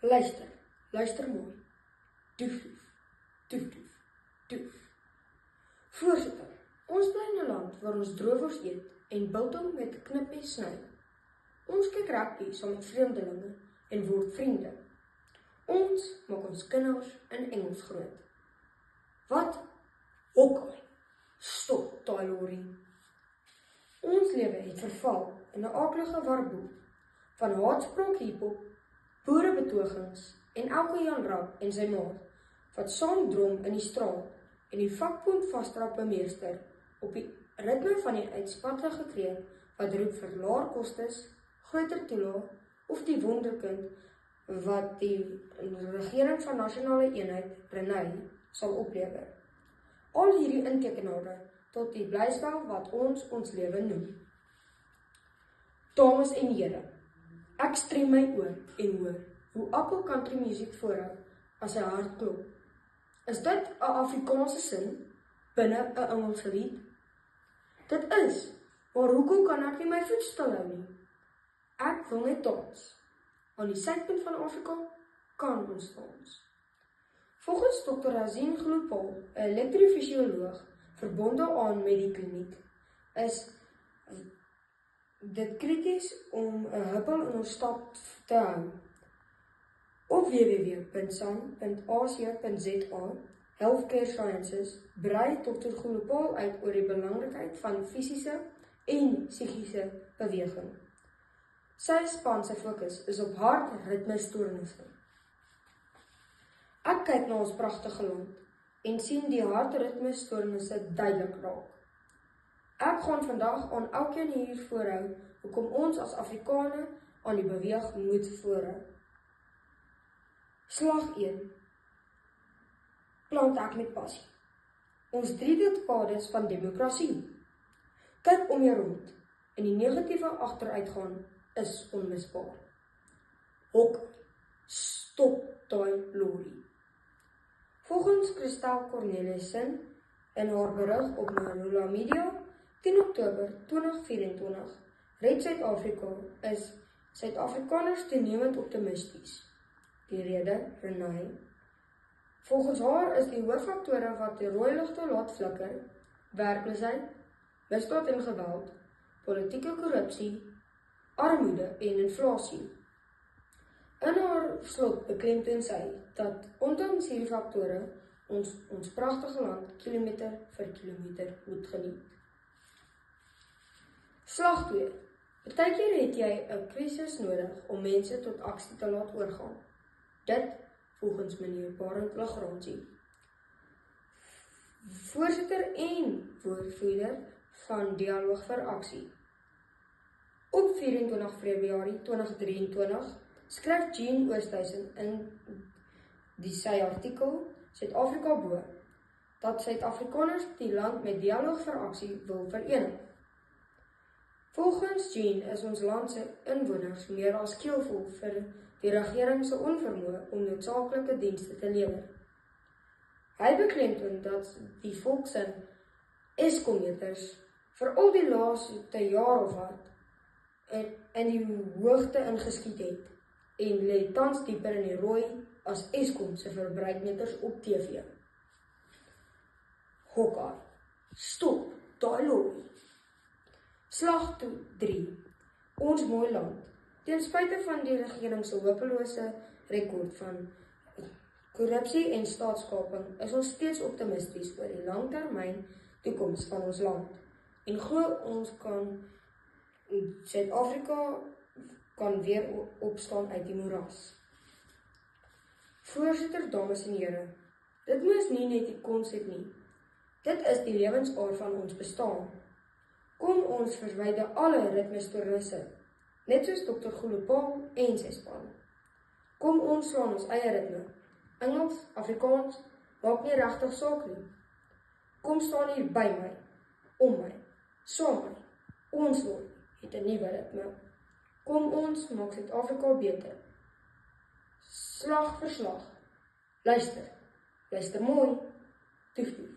Luister, luister mooi. Toef, toef, toef, toef. Voorsitter, ons bly in 'n land waar ons droewors eet en biltong met 'n knipmes sny. Ons kyk rugby saam met vreemdelinge en word vriende. Ons maak ons kinders in Engels groot. Wat? Hokkie. Stop, daai lorry. Ons lewe het verval in 'n aaklige warboel van haatspraak hiphop, boerebetogings en elke Jan Rap en sy maat wat saam drom in die straat en die vakbond vasdrap bemeester op die ritme van die uitspattige kreet wat roep vir laer kostes, groter toelaag of die wonderkind wat die regering van nasionale eenheid, Renay, sal oplewer. Al hierdie intekenare tot die blyspel wat ons lewe noem. Dames en here, ek strem my oor en hoor hoe Apple country musiek voorhou as sy hart klop. Is dit 'n Afrikaanse sin binne 'n Engelse lied? Dit is, maar hoekom kan ek nie my voet stil hou nie? Ek wil net dans. Aan die suidpunt van Afrika kan ons dans. Volgens Dr. Razin Glopal, 'n elektrofisioloog verbonde aan met die kliniek, is dit krities om 'n huppel in ons stad te hou. Op www.san.ac.za Healthcare Sciences brei Dr. Glopal uit oor die belangrikheid van fisiese en psigiese beweging. Sy span se fokus is op hartritmestoornisse. Ek kyk na ons pragtige land en sien die hartritmestoornisse duidelik raak. Ek gaan vandag aan elkeen hier voorhou hoekom ons as Afrikaner aan die beweeg moet voorhou. Slag 1. Plant ek met passie. Ons 3 dekades van demokrasie. Kyk om jou rond en die negatiewe agteruitgaan is onmisbaar. Hokkie. Stop daai lorry. Volgens Christel Cornelissen in haar berig op Marula Media 10 Oktober 2024 red Suid-Afrika is Suid-Afrikaners toenemend optimisties. Die rede, Renay. Volgens haar is die hooffaktore wat die rooi ligte laat flikker, werkloosheid, misdaad en geweld, politieke korrupsie, armoede en inflasie. In haar slot beklemtoon sy dat ondanks hierdie faktore ons pragtige land kilometer vir kilometer moet geniet. Slag 2. Partykeer het jy 'n krisis nodig om mense tot aksie te laat oorgaan. Dit volgens meneer Barend Lagransie, voorsitter en woordvoerder van Dialoog vir Aksie. Op 24 Februarie 2023 skryf Jean Oosthuizen in sy artikel Suid-Afrika bo dat Suid-Afrikaners die land met Dialoog vir Aksie wil verenig. Volgens Jean is ons land se inwoners meer as keelvol vir die regering se onvermoë om noodsaaklike dienste te lewer. Hy beklemtoon dat die volk se Eskom-meters vir al die laaste jaar of wat in die hoogte ingeskiet het en lê tans dieper in die rooi as Eskom se verbruikmeters op TV. Hokkie. Stop daai lorry. Slag 3. Ons mooi land. Ten spyte van die regering se hopelose rekord van korrupsie en staatskaping is ons steeds optimisties oor die langtermyn toekoms van ons land en glo ons Suid-Afrika kan weer opstaan uit die moeras. Voorsitter, dames en here, dit moes nie net die konsep nie. Dit is die lewensaard van ons bestaan. Kom ons verwyder alle ritmestoornisse, net soos Dr. Glopal en sy span. Kom ons slaan ons eie ritme. Engels, Afrikaans, maak nie regtig saak nie. Kom staan hier by my, om my, saam my. Ons land het 'n nuwe ritme. Kom ons maak Suid-Afrika beter. Slag vir slag. Luister mooi. Toef toef.